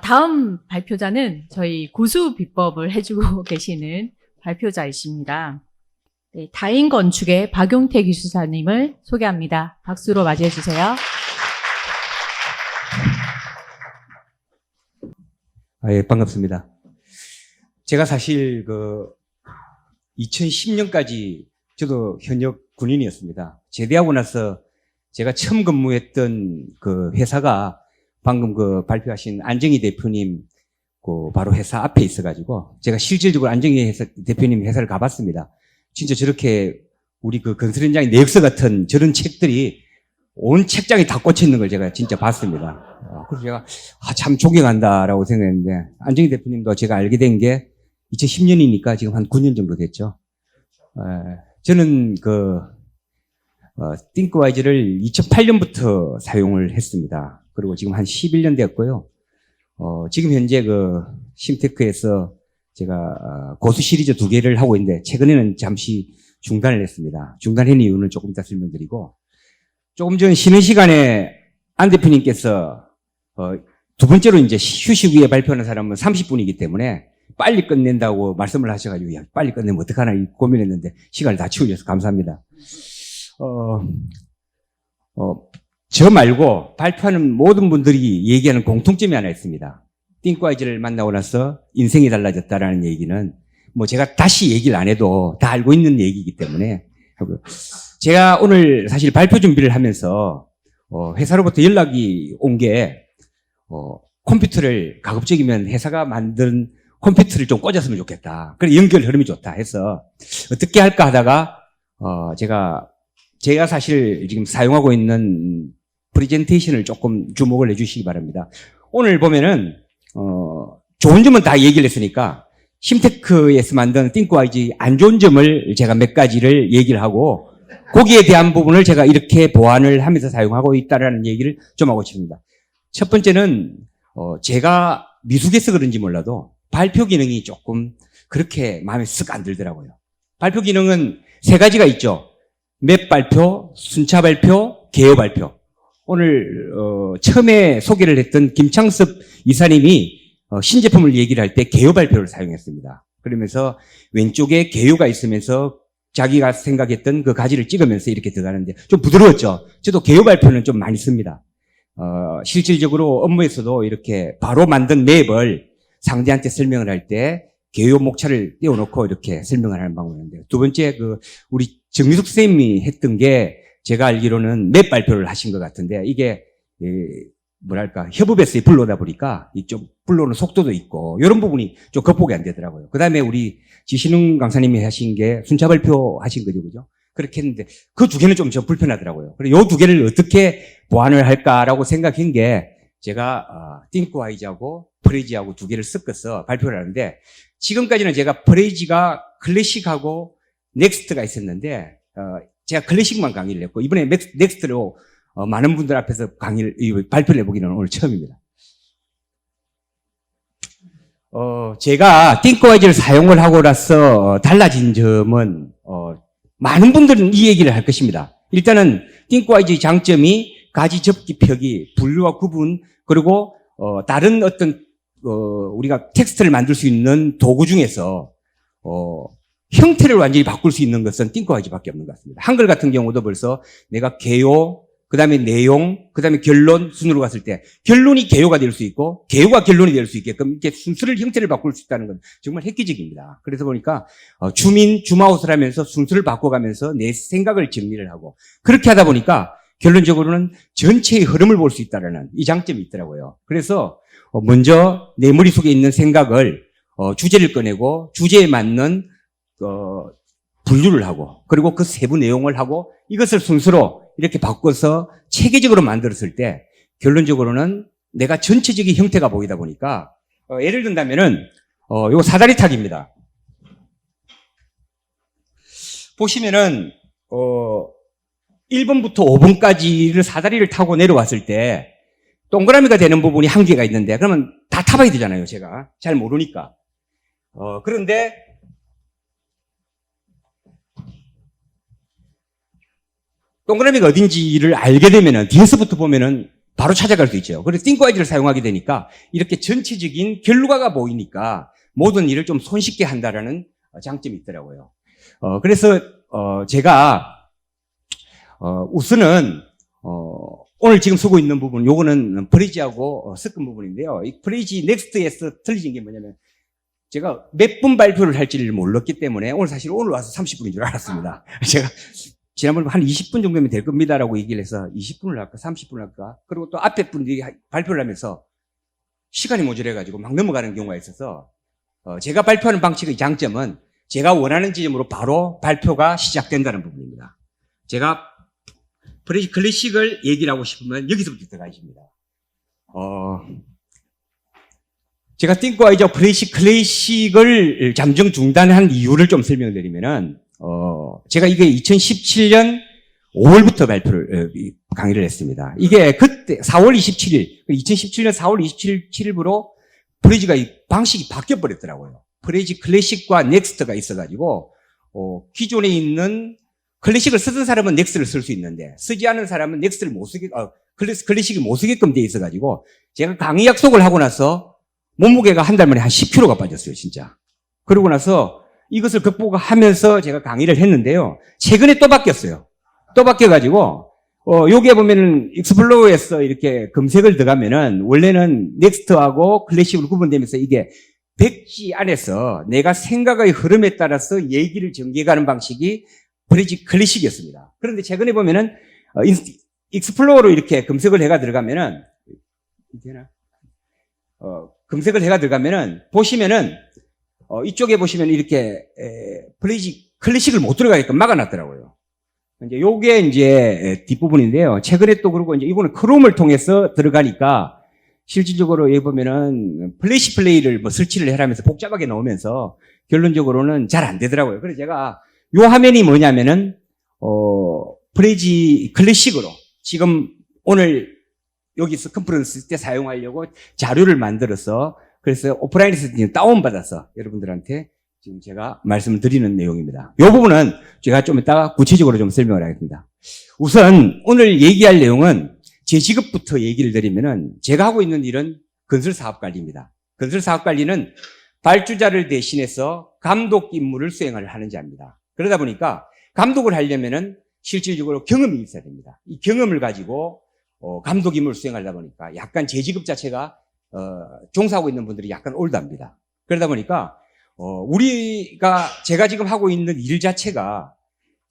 다음 발표자는 저희 고수 비법을 해주고 계시는 발표자이십니다. 네, 다인건축의 박용태 기술사님을 소개합니다. 박수로 맞이해 주세요. 예, 반갑습니다. 제가 사실 2010년까지 저도 현역 군인이었습니다. 제대하고 나서 제가 처음 근무했던 그 회사가 방금 발표하신 안정희 대표님 바로 회사 앞에 있어가지고 제가 실질적으로 안정희 대표님 회사를 가봤습니다. 진짜 저렇게 우리 건설 현장의 내역서 같은 저런 책들이 온 책장에 다 꽂혀 있는 걸 제가 진짜 봤습니다. 그래서 제가 참 존경한다라고 생각했는데 안정희 대표님도 제가 알게 된 게 2010년이니까 지금 한 9년 정도 됐죠. 저는 띵크와이즈를 2008년부터 사용을 했습니다. 그리고 지금 한 11년 됐고요. 지금 현재 심테크에서 제가 고수 시리즈 2개를 하고 있는데 최근에는 잠시 중단을 했습니다. 중단한 이유는 조금 이따 설명드리고, 조금 전 쉬는 시간에 안 대표님께서 두 번째로 이제 휴식 후에 발표하는 사람은 30분이기 때문에 빨리 끝낸다고 말씀을 하셔가지고, 야, 빨리 끝내면 어떡하나 고민했는데 시간을 다 치우셔서 감사합니다. 저 말고 발표하는 모든 분들이 얘기하는 공통점이 하나 있습니다. 띵크와이즈를 만나고 나서 인생이 달라졌다라는 얘기는 제가 다시 얘기를 안 해도 다 알고 있는 얘기이기 때문에 하고요. 제가 오늘 사실 발표 준비를 하면서 회사로부터 연락이 온 게 컴퓨터를 가급적이면 회사가 만든 컴퓨터를 좀 꽂았으면 좋겠다. 그래 연결 흐름이 좋다 해서 어떻게 할까 하다가 제가 사실 지금 사용하고 있는 프레젠테이션을 조금 주목을 해주시기 바랍니다. 오늘 보면은 좋은 점은 다 얘기를 했으니까 심테크에서 만든 띵크와이즈 안 좋은 점을 제가 몇 가지를 얘기를 하고 거기에 대한 부분을 제가 이렇게 보완을 하면서 사용하고 있다라는 얘기를 좀 하고 싶습니다. 첫 번째는 제가 미숙해서 그런지 몰라도 발표 기능이 조금 그렇게 마음에 쓱 안 들더라고요. 발표 기능은 3가지가 있죠. 맵 발표, 순차 발표, 개요 발표. 오늘 처음에 소개를 했던 김창섭 이사님이 신제품을 얘기를 할 때 개요 발표를 사용했습니다. 그러면서 왼쪽에 개요가 있으면서 자기가 생각했던 그 가지를 찍으면서 이렇게 들어가는데 좀 부드러웠죠. 저도 개요 발표는 좀 많이 씁니다. 실질적으로 업무에서도 이렇게 바로 만든 맵을 상대한테 설명을 할 때 개요 목차를 띄워놓고 이렇게 설명을 하는 방법인데, 두 번째 우리 정미숙 선생님이 했던 게 제가 알기로는 맵 발표를 하신 것 같은데, 이게 협업에서의 불로다 보니까 좀 불로는 속도도 있고 이런 부분이 좀 극복이 안 되더라고요. 그 다음에 우리 지신웅 강사님이 하신 게 순차 발표 하신 거죠, 그죠? 그렇게 했는데 그 2개는 좀 불편하더라고요. 그래서 요 2개를 어떻게 보완을 할까라고 생각한 게 제가 띵크와이즈하고 프레지하고 2개를 섞어서 발표를 하는데, 지금까지는 제가 프레지가 클래식하고 넥스트가 있었는데 제가 클래식만 강의를 했고, 이번에 넥스트로 많은 분들 앞에서 발표를 해보기는 오늘 처음입니다. 제가 띵크와이즈를 사용을 하고 나서 달라진 점은 많은 분들은 이 얘기를 할 것입니다. 일단은 띵크와이즈의 장점이 가지 접기 펴기, 분류와 구분, 그리고 다른 어떤 우리가 텍스트를 만들 수 있는 도구 중에서 형태를 완전히 바꿀 수 있는 것은 띵크와이즈밖에 없는 것 같습니다. 한글 같은 경우도 벌써 내가 개요, 그 다음에 내용, 그 다음에 결론 순으로 갔을 때 결론이 개요가 될 수 있고 개요가 결론이 될 수 있게끔 이렇게 순서를 형태를 바꿀 수 있다는 건 정말 획기적입니다. 그래서 보니까 줌아웃을 하면서 순서를 바꿔가면서 내 생각을 정리를 하고, 그렇게 하다 보니까 결론적으로는 전체의 흐름을 볼 수 있다는 이 장점이 있더라고요. 그래서 먼저 내 머릿속에 있는 생각을 주제를 꺼내고 주제에 맞는 분류를 하고, 그리고 그 세부 내용을 하고 이것을 순서로 이렇게 바꿔서 체계적으로 만들었을 때 결론적으로는 내가 전체적인 형태가 보이다 보니까 예를 든다면은 요거 사다리 타기입니다. 보시면은 1번부터 5번까지를 사다리를 타고 내려왔을 때 동그라미가 되는 부분이 한 개가 있는데, 그러면 다 타봐야 되잖아요. 제가 잘 모르니까. 그런데 동그라미가 어딘지를 알게 되면은 뒤에서부터 보면은 바로 찾아갈 수 있죠. 그래서 ThinkWise를 사용하게 되니까 이렇게 전체적인 결과가 보이니까 모든 일을 좀 손쉽게 한다라는 장점이 있더라고요. 그래서 제가 우선은 오늘 지금 쓰고 있는 부분, 요거는 브리지하고 섞은 부분인데요. 이 브리지 넥스트에서 틀리진 게 뭐냐면 제가 몇 분 발표를 할지를 몰랐기 때문에 오늘 와서 30분인 줄 알았습니다. 제가 지난번에 한 20분 정도면 될 겁니다라고 얘기를 해서 20분을 할까 30분을 할까, 그리고 또 앞에 분들이 발표를 하면서 시간이 모자라가지고 막 넘어가는 경우가 있어서 제가 발표하는 방식의 장점은 제가 원하는 지점으로 바로 발표가 시작된다는 부분입니다. 제가 브리지 클래식을 얘기를 하고 싶으면 여기서부터 들어가십니다. 제가 ThinkWise와 브리지 클래식을 잠정 중단한 이유를 좀 설명드리면은 제가 이게 2017년 5월부터 강의를 했습니다. 이게 그때 4월 27일, 2017년 4월 27일부로 브리지가 이 방식이 바뀌어 버렸더라고요. 브리지 클래식과 넥스트가 있어가지고 기존에 있는 클래식을 쓰던 사람은 넥스트를 쓸 수 있는데 쓰지 않은 사람은 넥스트를 못 쓰게, 클래식을 못 쓰게끔 돼 있어가지고 제가 강의 약속을 하고 나서 몸무게가 한 달 만에 한 10kg가 빠졌어요, 진짜. 그러고 나서 이것을 극복하면서 제가 강의를 했는데요. 최근에 또 바뀌었어요. 또 바뀌어가지고, 여기에 보면은 익스플로어에서 이렇게 검색을 들어가면은 원래는 넥스트하고 클래식으로 구분되면서 이게 백지 안에서 내가 생각의 흐름에 따라서 얘기를 전개가는 방식이 브리지 클래식이었습니다. 그런데 최근에 보면은 익스플로어로 이렇게 검색을 해가 들어가면은 검색을 해가 들어가면은 보시면은 이쪽에 보시면 이렇게 브리지 클래식을 못 들어가게끔 막아놨더라고요. 이제 요게 이제 뒷부분인데요. 최근에 또 그러고 이제 이거는 크롬을 통해서 들어가니까 실질적으로 여기 보면은 플래시 플레이를 뭐 설치를 해라면서 복잡하게 나오면서 결론적으로는 잘 안 되더라고요. 그래서 제가 요 화면이 뭐냐면은 브리지 클래식으로 지금 오늘 여기서 컨퍼런스 때 사용하려고 자료를 만들어서 그래서 오프라인에서 다운받아서 여러분들한테 지금 제가 말씀을 드리는 내용입니다. 이 부분은 제가 좀 이따가 구체적으로 좀 설명을 하겠습니다. 우선 오늘 얘기할 내용은 제 직업부터 얘기를 드리면은 제가 하고 있는 일은 건설사업관리입니다. 건설사업관리는 발주자를 대신해서 감독 임무를 수행을 하는 자입니다. 그러다 보니까 감독을 하려면은 실질적으로 경험이 있어야 됩니다. 이 경험을 가지고 감독 임무를 수행하다 보니까 약간 제 직업 자체가 종사하고 있는 분들이 약간 올드합니다. 그러다 보니까 제가 지금 하고 있는 일 자체가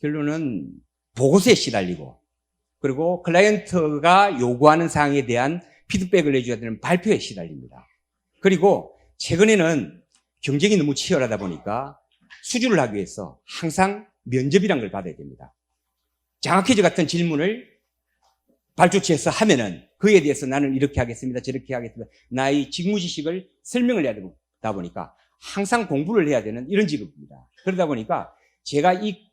결론은 보고서에 시달리고 그리고 클라이언트가 요구하는 사항에 대한 피드백을 내줘야 되는 발표에 시달립니다. 그리고 최근에는 경쟁이 너무 치열하다 보니까 수주를 하기 위해서 항상 면접이란 걸 받아야 됩니다. 장학퀴즈 같은 질문을 발주처에서 하면은 그에 대해서 나는 이렇게 하겠습니다. 저렇게 하겠습니다. 나의 직무 지식을 설명을 해야 되다 보니까 항상 공부를 해야 되는 이런 직업입니다. 그러다 보니까 제가 이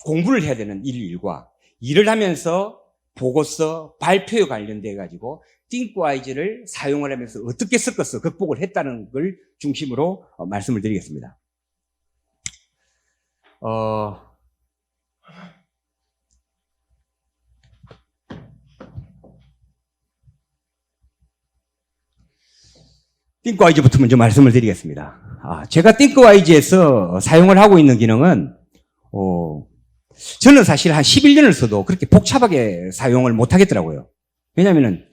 공부를 해야 되는 일과 일을 하면서 보고서, 발표에 관련돼 가지고 ThinkWise를 사용을 하면서 어떻게 섞어서 극복을 했다는 걸 중심으로 말씀을 드리겠습니다. ThinkWise부터 먼저 말씀을 드리겠습니다. 제가 ThinkWise에서 사용을 하고 있는 기능은, 저는 사실 한 11년을 써도 그렇게 복잡하게 사용을 못 하겠더라고요. 왜냐면은,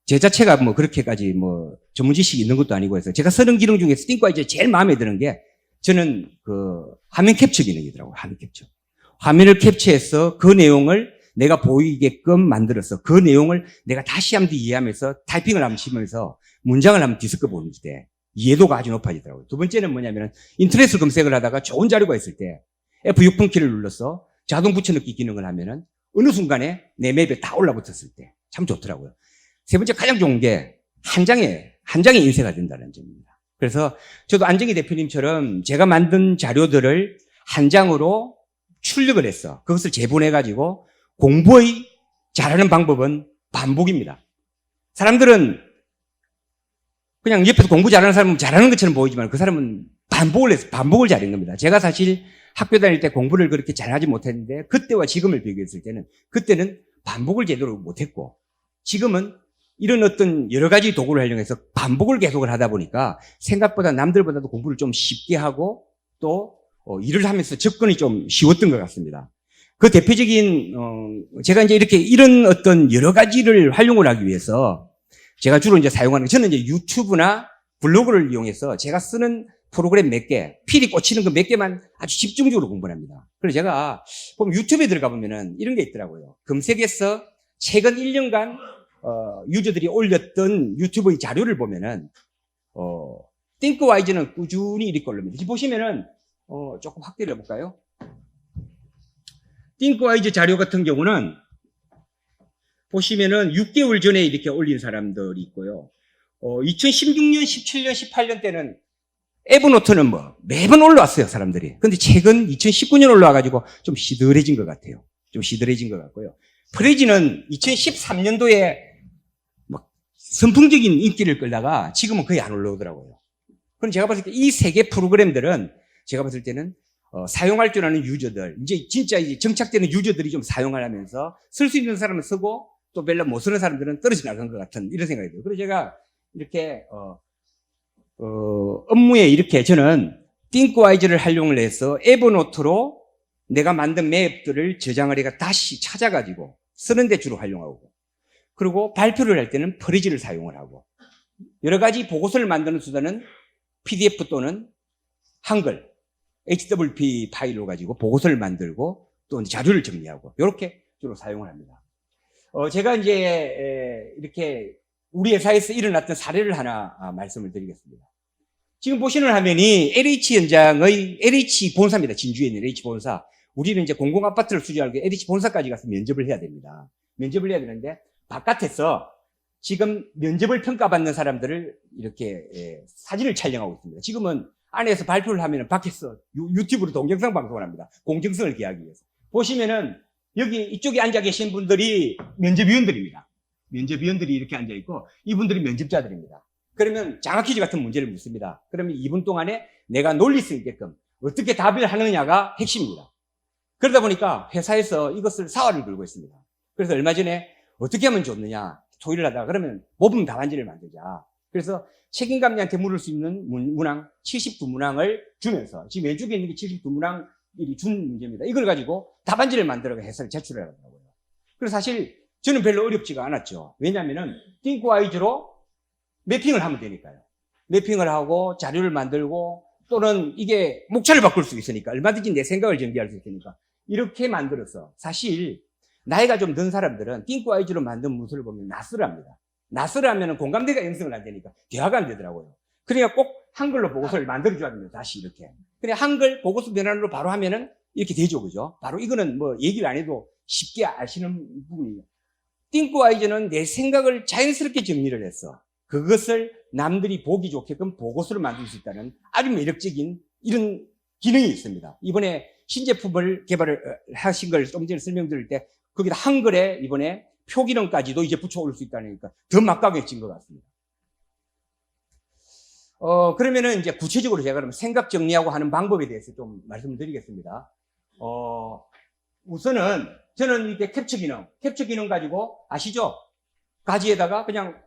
제 자체가 뭐 그렇게까지 뭐 전문 지식이 있는 것도 아니고 해서 제가 쓰는 기능 중에서 ThinkWise에 제일 마음에 드는 게 저는 그 화면 캡처 기능이더라고요. 화면 캡처. 화면을 캡처해서 그 내용을 내가 보이게끔 만들어서 그 내용을 내가 다시 한번 이해하면서 타이핑을 한번 치면서 문장을 한번 뒤섞어 보는 때 이해도가 아주 높아지더라고요. 두 번째는 뭐냐면 인터넷을 검색을 하다가 좋은 자료가 있을 때 F6번 키를 눌러서 자동 붙여넣기 기능을 하면은 어느 순간에 내 맵에 다 올라붙었을 때 참 좋더라고요. 세 번째 가장 좋은 게 한 장에 인쇄가 된다는 점입니다. 그래서 저도 안정희 대표님처럼 제가 만든 자료들을 한 장으로 출력을 해서 그것을 재본해가지고 공부의 잘하는 방법은 반복입니다. 사람들은 그냥 옆에서 공부 잘하는 사람은 잘하는 것처럼 보이지만 그 사람은 반복을 잘한 겁니다. 제가 사실 학교 다닐 때 공부를 그렇게 잘하지 못했는데 그때와 지금을 비교했을 때는 그때는 반복을 제대로 못했고 지금은 이런 어떤 여러 가지 도구를 활용해서 반복을 계속을 하다 보니까 생각보다 남들보다도 공부를 좀 쉽게 하고 또 일을 하면서 접근이 좀 쉬웠던 것 같습니다. 그 대표적인 제가 이제 이렇게 이런 어떤 여러 가지를 활용을 하기 위해서 제가 주로 이제 사용하는 저는 이제 유튜브나 블로그를 이용해서 제가 쓰는 프로그램 몇 개, 필이 꽂히는 그 몇 개만 아주 집중적으로 공부를 합니다. 그래서 제가 보면 유튜브에 들어가 보면은 이런 게 있더라고요. 검색해서 최근 1년간 유저들이 올렸던 유튜브의 자료를 보면은 띵크와이즈는 꾸준히 이렇게 올립니다. 지금 보시면은 조금 확대를 해볼까요? 띵크와이즈 자료 같은 경우는 보시면은 6개월 전에 이렇게 올린 사람들이 있고요. 2016년, 17년, 18년 때는 에버노트는 뭐 매번 올라왔어요, 사람들이. 근데 최근 2019년 올라와가지고 좀 시들해진 것 같아요. 좀 시들해진 것 같고요. 프레지는 2013년도에 막 선풍적인 인기를 끌다가 지금은 거의 안 올라오더라고요. 그럼 제가 봤을 때 이 세 개 프로그램들은 제가 봤을 때는 사용할 줄 아는 유저들, 이제 진짜 이제 정착되는 유저들이 좀 사용을 하면서 쓸 수 있는 사람은 쓰고 또 별로 못 쓰는 사람들은 떨어져 나간 것 같은 이런 생각이 들어요. 그래서 제가 이렇게 업무에 이렇게 저는 띵크와이즈를 활용을 해서 에버노트로 내가 만든 맵들을 저장을 해가 다시 찾아가지고 쓰는데 주로 활용하고, 그리고 발표를 할 때는 프레지를 사용을 하고, 여러 가지 보고서를 만드는 수단은 PDF 또는 한글, HWP 파일로 가지고 보고서를 만들고 또 자료를 정리하고 이렇게 주로 사용을 합니다. 제가 이제 이렇게 우리 회사에서 일어났던 사례를 하나 말씀을 드리겠습니다. 지금 보시는 화면이 LH 현장의 LH 본사입니다. 진주에 있는 LH 본사. 우리는 이제 공공아파트를 수주하고 LH 본사까지 가서 면접을 해야 됩니다. 면접을 해야 되는데 바깥에서 지금 면접을 평가받는 사람들을 이렇게 사진을 촬영하고 있습니다. 지금은 안에서 발표를 하면 밖에서 유튜브로 동영상 방송을 합니다. 공정성을 기하기 위해서. 보시면은 여기 이쪽에 앉아 계신 분들이 면접위원들입니다. 면접위원들이 이렇게 앉아 있고 이분들이 면접자들입니다. 그러면 장학 퀴즈 같은 문제를 묻습니다. 그러면 2분 동안에 내가 논리 수 있게끔 어떻게 답을 하느냐가 핵심입니다. 그러다 보니까 회사에서 이것을 사활을 걸고 있습니다. 그래서 얼마 전에 어떻게 하면 좋느냐 토의를 하다가 그러면 모범 답안지를 만들자. 그래서 책임감리한테 물을 수 있는 문항 72문항을 주면서 지금 왼쪽에 있는 게 72문항이 준 문제입니다. 이걸 가지고 답안지를 만들어 해서 제출을 하더라고요. 그래서 사실 저는 별로 어렵지가 않았죠. 왜냐하면은 띵크와이즈로 매핑을 하면 되니까요. 매핑을 하고 자료를 만들고 또는 이게 목차를 바꿀 수 있으니까 얼마든지 내 생각을 전개할 수 있으니까 이렇게 만들어서 사실 나이가 좀 든 사람들은 띵크와이즈로 만든 문서를 보면 낯설합니다. 낯설하면 공감대가 형성을 안 되니까 대화가 안 되더라고요. 그러니까 꼭 한글로 보고서를 만들어줘야 됩니다. 다시 이렇게. 그냥 한글 보고서 변환으로 바로 하면은 이렇게 되죠. 그죠? 바로 이거는 뭐 얘기를 안 해도 쉽게 아시는 부분이에요. 띵크와이즈는 내 생각을 자연스럽게 정리를 했어. 그것을 남들이 보기 좋게끔 보고서를 만들 수 있다는 아주 매력적인 이런 기능이 있습니다. 이번에 신제품을 개발을 하신 걸 좀 전에 설명드릴 때 거기다 한글에 이번에 표기능까지도 이제 붙여올 수 있다니까 더 막강해진 것 같습니다. 그러면은 이제 구체적으로 제가 그러면 생각 정리하고 하는 방법에 대해서 좀 말씀을 드리겠습니다. 우선은 저는 이렇게 캡처 기능 가지고 아시죠? 가지에다가 그냥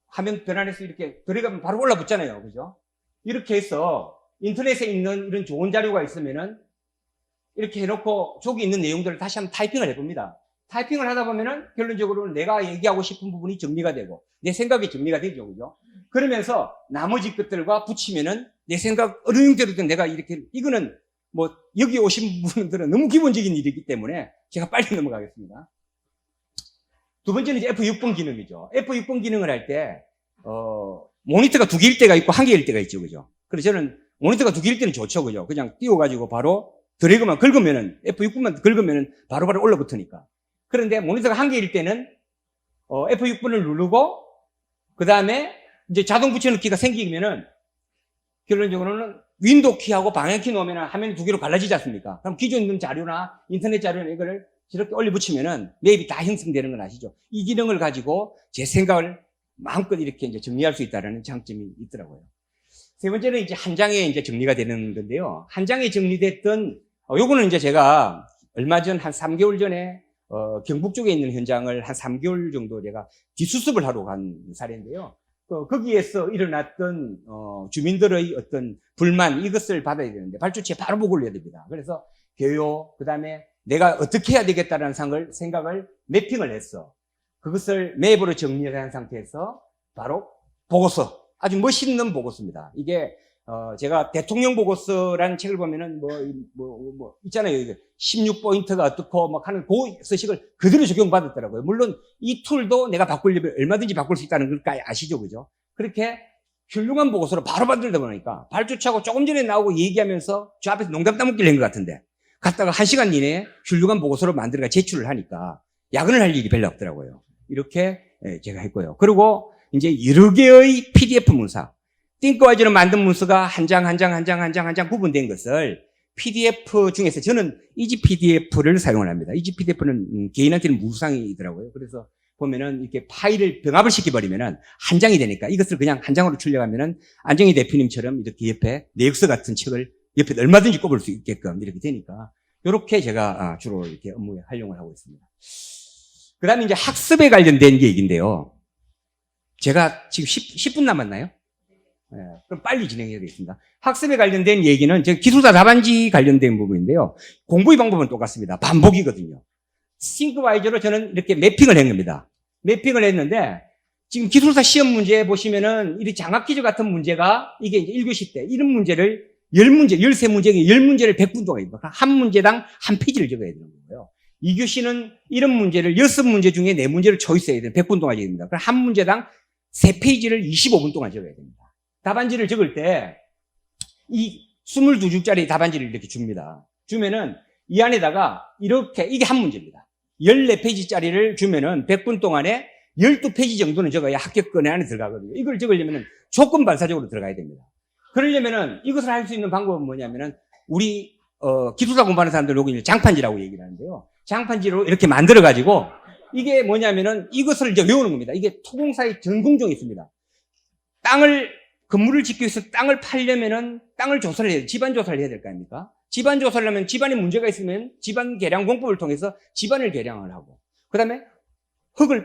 화면 변환해서 이렇게 들어가면 바로 올라붙잖아요. 그죠? 이렇게 해서 인터넷에 있는 이런 좋은 자료가 있으면은 이렇게 해놓고 저기 있는 내용들을 다시 한번 타이핑을 해봅니다. 타이핑을 하다 보면은 결론적으로 내가 얘기하고 싶은 부분이 정리가 되고 내 생각이 정리가 되죠. 그죠? 그러면서 나머지 것들과 붙이면은 내 생각 어느 형태로든 내가 이렇게 이거는 뭐 여기 오신 분들은 너무 기본적인 일이기 때문에 제가 빨리 넘어가겠습니다. 두 번째는 이제 F6번 기능이죠. F6번 기능을 할 때, 모니터가 두 개일 때가 있고 한 개일 때가 있죠. 그죠? 그래서 저는 모니터가 두 개일 때는 좋죠. 그죠? 그냥 띄워가지고 바로 드래그만 긁으면은, F6번만 긁으면은 바로바로 올라붙으니까. 그런데 모니터가 한 개일 때는, F6번을 누르고, 그 다음에 이제 자동 붙여넣기가 생기면은, 결론적으로는 윈도우 키하고 방향키 놓으면 화면이 두 개로 갈라지지 않습니까? 그럼 기존 있는 자료나 인터넷 자료나 이거를 이렇게 올려 붙이면은 맵이 다 형성되는 건 아시죠? 이 기능을 가지고 제 생각을 마음껏 이렇게 이제 정리할 수 있다는 장점이 있더라고요. 세 번째는 이제 한 장에 이제 정리가 되는 건데요. 한 장에 정리됐던, 요거는 이제 제가 얼마 전 한 3개월 전에 경북 쪽에 있는 현장을 한 3개월 정도 제가 뒷수습을 하러 간 사례인데요. 거기에서 일어났던 주민들의 어떤 불만 이것을 받아야 되는데 발주처에 바로 보고를 해야 됩니다. 그래서 교요 그다음에 내가 어떻게 해야 되겠다라는 생각을 매핑을 했어. 그것을 맵으로 정리한 상태에서 바로 보고서, 아주 멋있는 보고서입니다. 이게 제가 대통령 보고서라는 책을 보면은 있잖아요. 이게 16포인트가 어떻고 막 하는 그 서식을 그대로 적용받았더라고요. 물론 이 툴도 내가 바꾸려면 얼마든지 바꿀 수 있다는 걸 아시죠, 그죠? 그렇게 훌륭한 보고서로 바로 만들다 보니까 발주차고 조금 전에 나오고 얘기하면서 저 앞에서 농담 따먹기를 한 것 같은데 갔다가 1시간 이내에 훌륭한 보고서로 만들어가 제출을 하니까 야근을 할 일이 별로 없더라고요. 이렇게 제가 했고요. 그리고 이제 여러 개의 PDF 문서, 띵크와이즈로 만든 문서가 한 장 구분된 것을 PDF 중에서 저는 이지 PDF를 사용을 합니다. 이지 PDF는 개인한테는 무상이더라고요. 그래서 보면은 이렇게 파일을 병합을 시켜버리면은 한 장이 되니까 이것을 그냥 한 장으로 출력하면은 안정희 대표님처럼 이렇게 옆에 내역서 같은 책을 옆에 얼마든지 꼽을 수 있게끔 이렇게 되니까 이렇게 제가 주로 이렇게 업무에 활용을 하고 있습니다. 그 다음에 이제 학습에 관련된 얘기인데요. 제가 지금 10분 남았나요? 네, 그럼 빨리 진행해야겠습니다. 학습에 관련된 얘기는 저 기술사 답안지 관련된 부분인데요. 공부의 방법은 똑같습니다. 반복이거든요. 싱크와이저로 저는 이렇게 매핑을 한 겁니다. 매핑을 했는데 지금 기술사 시험 문제 보시면은 이 장학 퀴즈 같은 문제가 이게 이제 1교시 때 이런 문제를 10문제, 13문제, 10문제를 100분 동안 입니다. 한 문제당 한 페이지를 적어야 되는 거예요. 2교시는 이런 문제를 6문제 중에 4문제를 초이스해야 되는 100분 동안 적어야 됩니다. 그럼 한 문제당 3페이지를 25분 동안 적어야 됩니다. 답안지를 적을 때 이 22줄짜리 답안지를 이렇게 줍니다. 주면은 이 안에다가 이렇게 이게 한 문제입니다. 14페이지짜리를 주면은 100분 동안에 12페이지 정도는 적어야 합격권에 안에 들어가거든요. 이걸 적으려면은 조건 반사적으로 들어가야 됩니다. 그러려면은 이것을 할 수 있는 방법은 뭐냐면은 우리 기술사 공부하는 사람들 여기 장판지라고 얘기를 하는데요. 장판지로 이렇게 만들어 가지고 이게 뭐냐면은 이것을 이제 외우는 겁니다. 이게 토공사의 전공정이 있습니다. 건물을 짓기 위해서 땅을 팔려면은 땅을 조사를 해야 돼요. 집안 조사를 해야 될 거 아닙니까? 집안 조사를 하면 집안에 문제가 있으면 집안 개량 공법을 통해서 집안을 개량을 하고, 그 다음에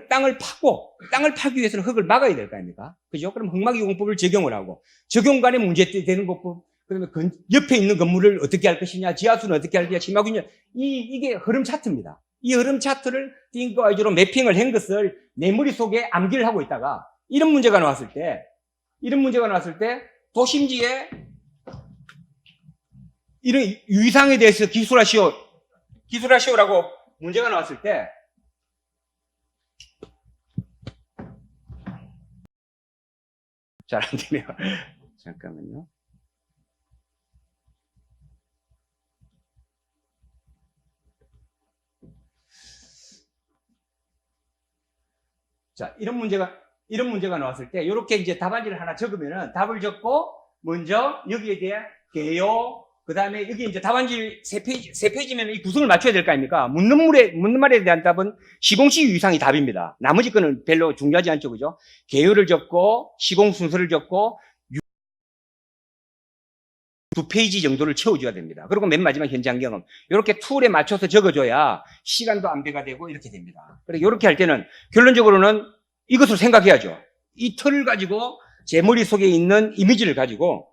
땅을 파고, 땅을 파기 위해서는 흙을 막아야 될 거 아닙니까? 그죠? 그럼 흙막이 공법을 적용을 하고, 적용간에 문제 되는 공법, 그 다음에 옆에 있는 건물을 어떻게 할 것이냐, 지하수는 어떻게 할 것이냐, 심하군요. 이게 흐름 차트입니다. 이 흐름 차트를 띵크와이즈로 매핑을 한 것을 내 머릿속에 암기를 하고 있다가, 이런 문제가 나왔을 때, 도심지에 이런 유의사항에 대해서 기술하시오라고 문제가 나왔을 때, 잘 안 되네요. 잠깐만요. 자, 이런 문제가 나왔을 때, 이렇게 이제 답안지를 하나 적으면은 답을 적고, 먼저 여기에 대한 개요, 그 다음에 여기 이제 답안지 3페이지면 이 구성을 맞춰야 될 거 아닙니까? 묻는 말에 대한 답은 시공시 유의사항이 답입니다. 나머지 거는 별로 중요하지 않죠, 그죠? 개요를 적고, 시공 순서를 적고, 2페이지 정도를 채워줘야 됩니다. 그리고 맨 마지막 현장 경험. 이렇게 툴에 맞춰서 적어줘야 시간도 안배가 되고 이렇게 됩니다. 그리고 이렇게 할 때는 결론적으로는 이것을 생각해야죠. 이 틀을 가지고 제 머릿속에 있는 이미지를 가지고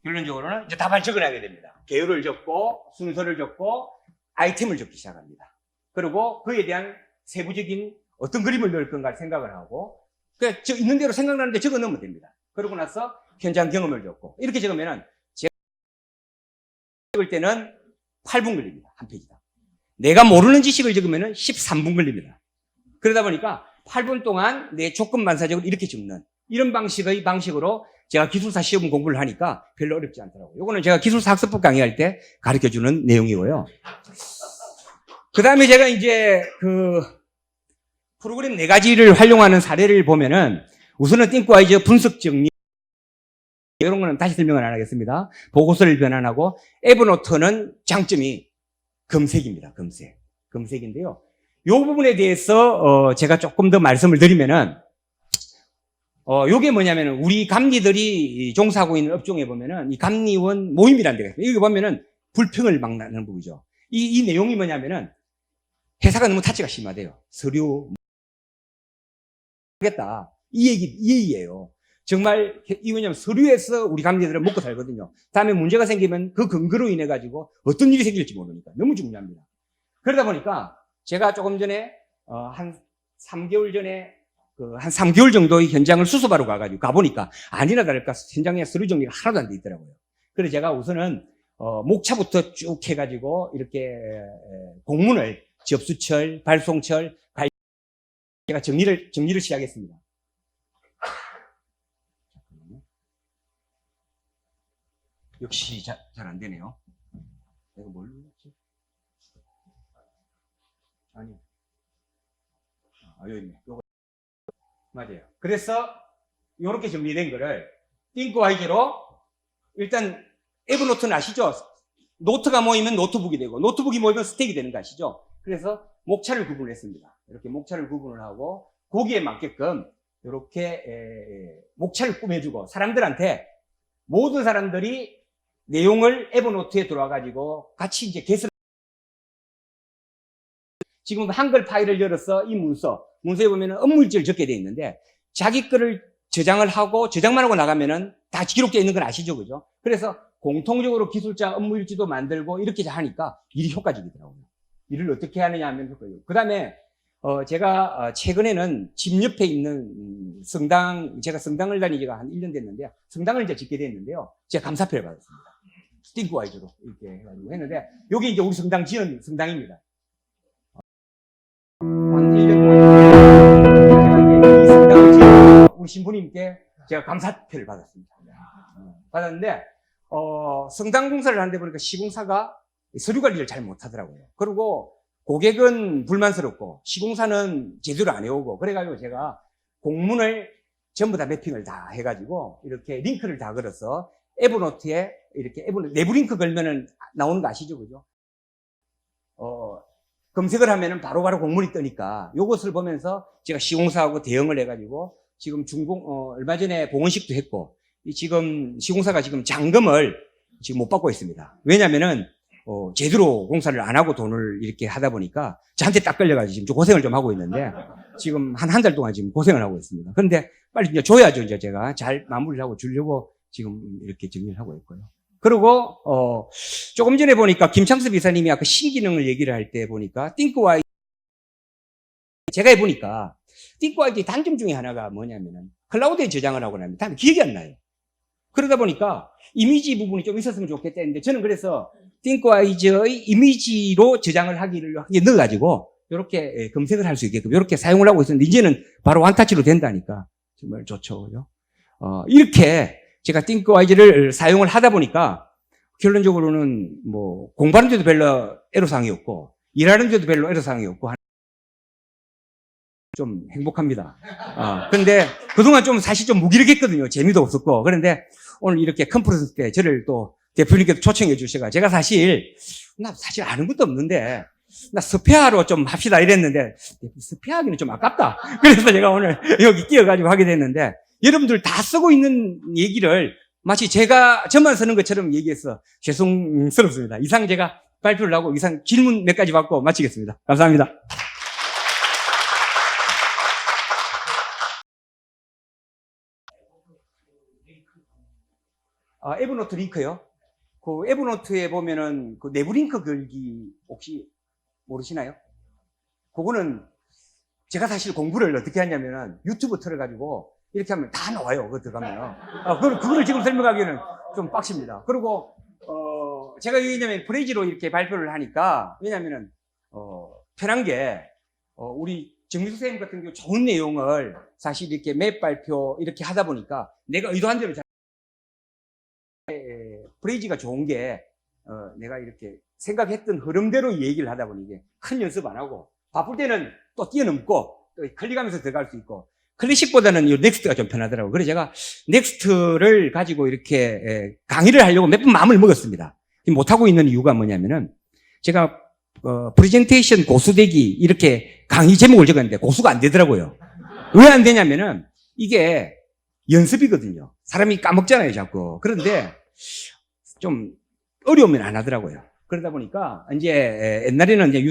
결론적으로는 이제 답안을 적어놔야 됩니다. 개요를 적고 순서를 적고 아이템을 적기 시작합니다. 그리고 그에 대한 세부적인 어떤 그림을 넣을 건가 생각을 하고 저 있는 대로 생각나는데 적어 넣으면 됩니다. 그러고 나서 현장 경험을 적고 이렇게 적으면은 제가 적을 때는 8분 걸립니다. 한 페이지당. 내가 모르는 지식을 적으면은 13분 걸립니다. 그러다 보니까 8분 동안 내 조건 반사적으로 이렇게 적는 이런 방식으로 제가 기술사 시험 공부를 하니까 별로 어렵지 않더라고요. 요거는 제가 기술사 학습법 강의할 때 가르쳐주는 내용이고요. 그 다음에 제가 이제 프로그램 4가지를 활용하는 사례를 보면은 우선은 띵크와이즈 분석 정리 이런 거는 다시 설명을 안 하겠습니다. 보고서를 변환하고 에버노트는 장점이 검색입니다. 검색인데요. 이 부분에 대해서 제가 조금 더 말씀을 드리면은 요게 뭐냐면은 우리 감리들이 종사하고 있는 업종에 보면은 이 감리원 모임이라는 데가 있어요. 여기 보면은 불평을 막 나는 부분이죠. 이 내용이 뭐냐면은 회사가 너무 타치가 심하대요. 서류 하겠다. 이 얘기예요. 정말 이 왜냐면 서류에서 우리 강제들은 먹고 살거든요. 다음에 문제가 생기면 그 근거로 인해 가지고 어떤 일이 생길지 모르니까 너무 중요합니다. 그러다 보니까 제가 조금 전에 한 3개월 전에 한 3개월 정도의 현장을 수습하러 가가지고 가보니까 아니나 다를까 현장에 서류 정리가 하나도 안 돼 있더라고요. 그래서 제가 우선은 목차부터 쭉 해가지고 이렇게 공문을 접수철, 발송철, 제가 정리를 시작했습니다. 역시 잘 안 되네요. 내가 뭘 눌렀지? 아니요. 여기 있네. 요거. 맞아요. 그래서 이렇게 정리된 거를 띵크와이즈로 일단 에버노트는 아시죠? 노트가 모이면 노트북이 되고 노트북이 모이면 스택이 되는 거 아시죠? 그래서 목차를 구분을 했습니다. 이렇게 목차를 구분을 하고 거기에 맞게끔 이렇게 목차를 꾸며주고 사람들한테 모든 사람들이 내용을 에버노트에 들어와가지고 같이 이제 개설. 지금 한글 파일을 열어서 이 문서에 보면은 업무일지를 적게 되어 있는데 자기 거를 저장을 하고 저장만 하고 나가면은 다 기록되어 있는 건 아시죠? 그죠? 그래서 공통적으로 기술자 업무일지도 만들고 이렇게 하니까 일이 효과적이더라고요. 일을 어떻게 하느냐 하면 효과적이고. 그 다음에 제가 최근에는 집 옆에 있는 성당, 제가 성당을 다닌 지가 한 1년 됐는데요. 성당을 이제 짓게 됐는데요. 제가 감사표를 받았습니다. 띵크와이즈로 이렇게 해가지고 했는데 여기 이제 우리 성당 지은 성당입니다. 한 1년 동안 제가 이제 이 성당을 지은 우리 신부님께 제가 감사표를 받았습니다. 받았는데 성당 공사를 하는데 보니까 시공사가 서류 관리를 잘 못하더라고요. 그리고 고객은 불만스럽고 시공사는 제대로 안 해오고 그래가지고 제가 공문을 전부 다 매핑을 다 해가지고 이렇게 링크를 다 걸어서 에버노트에 이렇게 내부 링크 걸면은 나오는 거 아시죠? 그죠? 검색을 하면은 바로바로 공문이 뜨니까 요것을 보면서 제가 시공사하고 대응을 해가지고 지금 얼마 전에 봉헌식도 했고 지금 시공사가 지금 잔금을 지금 못 받고 있습니다. 왜냐면은 제대로 공사를 안 하고 돈을 이렇게 하다 보니까 저한테 딱 걸려가지고 지금 좀 고생을 좀 하고 있는데 지금 한 달 동안 지금 고생을 하고 있습니다. 그런데 빨리 이제 줘야죠. 이제 제가 잘 마무리를 하고 주려고 지금 이렇게 정리를 하고 있고요. 그리고 조금 전에 보니까 김창섭 이사님이 아까 신기능을 얘기를 할 때 보니까 띵크와이즈 제가 해보니까 띵크와이즈의 단점 중에 하나가 뭐냐면은 클라우드에 저장을 하고 나면 다음에 기억이 안 나요. 그러다 보니까 이미지 부분이 좀 있었으면 좋겠다 했는데 저는 그래서 띵크와이즈의 이미지로 저장을 하기를 넣어가지고 이렇게 검색을 할 수 있게끔 이렇게 사용을 하고 있었는데 이제는 바로 원타치로 된다니까 정말 좋죠. 그죠? 이렇게 제가 띵크와이즈를 사용을 하다 보니까 결론적으로는 뭐 공부하는 데도 별로 애로사항이 없고 일하는 데도 별로 애로사항이 없고 좀 행복합니다. 근데 그동안 좀 사실 좀 무기력했거든요. 재미도 없었고. 그런데 오늘 이렇게 컨퍼런스 때 저를 또 대표님께서 초청해 주셔가 제가 사실 아는 것도 없는데 스페아로 좀 합시다 이랬는데 스페아하기는 좀 아깝다. 그래서 제가 오늘 여기 끼어가지고 하게 됐는데 여러분들 다 쓰고 있는 얘기를 마치 저만 쓰는 것처럼 얘기해서 죄송스럽습니다. 이상 제가 발표를 하고 이상 질문 몇 가지 받고 마치겠습니다. 감사합니다. 에버노트 링크요. 그 에버노트에 보면은 그 내부 링크 걸기 혹시 모르시나요? 그거는 제가 사실 공부를 어떻게 하냐면은 유튜브 틀어가지고 이렇게 하면 다 나와요. 그거 들어가면은. 그거를 지금 설명하기는 좀 빡십니다. 그리고, 제가 왜냐면 브레이즈로 이렇게 발표를 하니까, 왜냐면은, 편한 게, 우리 정미수 선생님 같은 경우 좋은 내용을 사실 이렇게 맵 발표 이렇게 하다 보니까 내가 의도한 대로 브레이즈가 좋은 게, 내가 이렇게 생각했던 흐름대로 얘기를 하다 보니 이게 큰 연습 안 하고, 바쁠 때는 또 뛰어넘고, 또 클릭하면서 들어갈 수 있고, 클래식보다는 이 넥스트가 좀 편하더라고요. 그래서 제가 넥스트를 가지고 이렇게 강의를 하려고 몇 번 마음을 먹었습니다. 못하고 있는 이유가 뭐냐면은, 제가, 프레젠테이션 고수되기 이렇게 강의 제목을 적었는데 고수가 안 되더라고요. 왜 안 되냐면은, 이게 연습이거든요. 사람이 까먹잖아요, 자꾸. 그런데 좀 어려우면 안 하더라고요. 그러다 보니까 이제 옛날에는 이제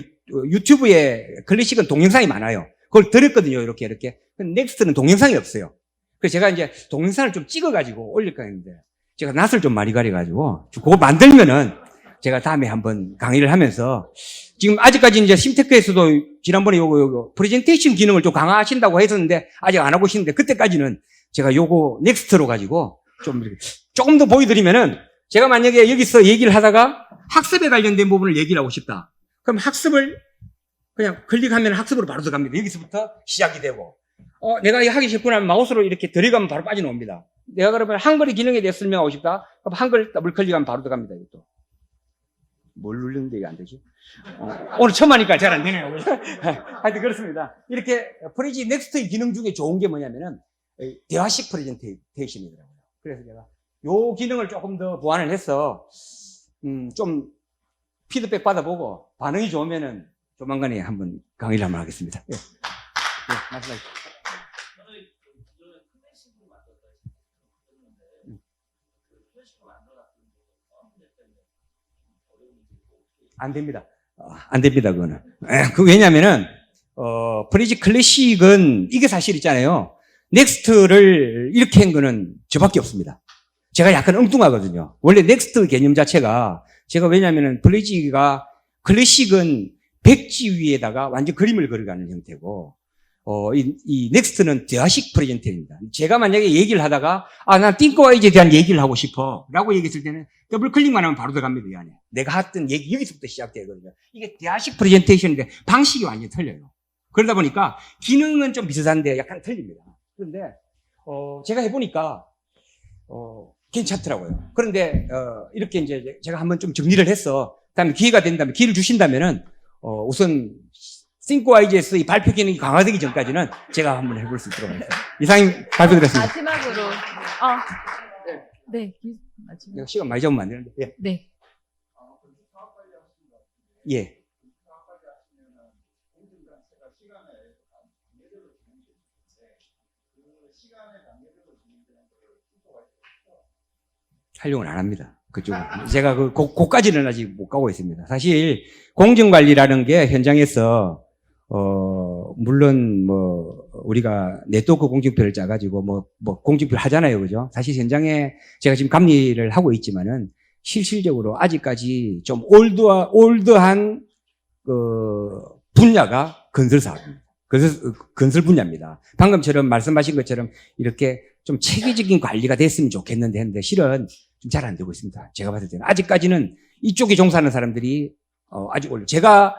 유튜브에 클래식은 동영상이 많아요. 그걸 들었거든요. 이렇게. 근데 넥스트는 동영상이 없어요. 그래서 제가 이제 동영상을 좀 찍어가지고 올릴까 했는데 제가 낯을 좀 많이 가려가지고 그거 만들면은 제가 다음에 한번 강의를 하면서 지금 아직까지 이제 심테크에서도 지난번에 요거 프레젠테이션 기능을 좀 강화하신다고 했었는데 아직 안 하고 계시는데 그때까지는 제가 요거 넥스트로 가지고 좀 이렇게 조금 더 보여드리면은 제가 만약에 여기서 얘기를 하다가 학습에 관련된 부분을 얘기를 하고 싶다. 그럼 학습을 그냥 클릭하면 학습으로 바로 들어갑니다. 여기서부터 시작이 되고 내가 하기 싫구나 하면 마우스로 이렇게 들어가면 바로 빠져나옵니다. 내가 그러면 한글의 기능에 대해 설명하고 싶다. 그럼 한글 더블 클릭하면 바로 들어갑니다. 이것도. 뭘 누르는데 이게 안 되지? 오늘 처음 하니까 잘 안 되네요. 하여튼 그렇습니다. 이렇게 프레지 넥스트의 기능 중에 좋은 게 뭐냐면은 대화식 프레젠테이션이더라고요. 그래서 제가 요 기능을 조금 더 보완을 해서 좀 피드백 받아보고 반응이 좋으면은 조만간에 한번 강의를 한번 하겠습니다. 예. 말씀하십시오. 안 됩니다. 안 됩니다, 그거는. 왜냐면은, 프리지 클래식은 이게 사실 있잖아요. 넥스트를 이렇게 한 거는 저밖에 없습니다. 제가 약간 엉뚱하거든요. 원래 넥스트 개념 자체가 제가 왜냐면은 클래식은 백지 위에다가 완전 그림을 그려가는 형태고, 이 넥스트는 대화식 프레젠테입니다. 제가 만약에 얘기를 하다가, 난 띵크와이즈에 대한 얘기를 하고 싶어. 라고 얘기했을 때는 더블 클릭만 하면 바로 들어갑니다, 이 안에. 내가 했던 얘기, 여기서부터 시작되거든요. 이게 대화식 프레젠테이션인데 방식이 완전히 틀려요. 그러다 보니까 기능은 좀 비슷한데 약간 틀립니다. 그런데, 제가 해보니까, 괜찮더라고요. 그런데, 이렇게 이제 제가 한번 좀 정리를 해서, 다음에 기회가 된다면, 기회를 주신다면은, 우선, 싱크와이즈에서 이 발표 기능이 강화되기 전까지는 제가 한번 해볼 수 있도록 하겠습니다. 이상이 발표드렸습니다. 마지막으로. 네. 마지막. 시간 많이 잡으면 안 되는데. 예. 네. 예. 활용을 안 합니다. 그쪽은. 제가 그까지는 아직 못 가고 있습니다. 사실, 공정관리라는 게 현장에서, 물론, 우리가 네트워크 공증표를 짜가지고, 공증표를 하잖아요. 그죠? 사실 현장에 제가 지금 감리를 하고 있지만은, 실질적으로 아직까지 좀 올드한, 분야가 건설 사업입니다. 건설 분야입니다. 방금처럼 말씀하신 것처럼 이렇게 좀 체계적인 관리가 됐으면 좋겠는데 했는데 실은 좀 잘 안 되고 있습니다. 제가 봤을 때는. 아직까지는 이쪽에 종사하는 사람들이, 아직 제가,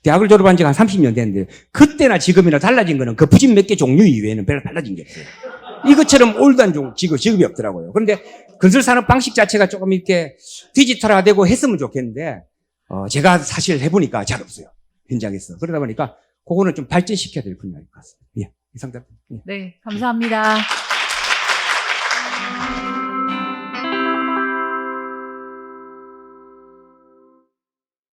대학을 졸업한 지가 한 30년 됐는데, 그때나 지금이나 달라진 거는 그 부진 몇 개 종류 이외에는 별로 달라진 게 없어요. 이것처럼 올드한 직업이 없더라고요. 그런데 건설 산업 방식 자체가 조금 이렇게 디지털화되고 했으면 좋겠는데, 제가 사실 해보니까 잘 없어요. 현장에서. 그러다 보니까 그거는 좀 발전시켜야 될 분야일 것 같습니다. 예. 이상 답변. 예. 네. 감사합니다.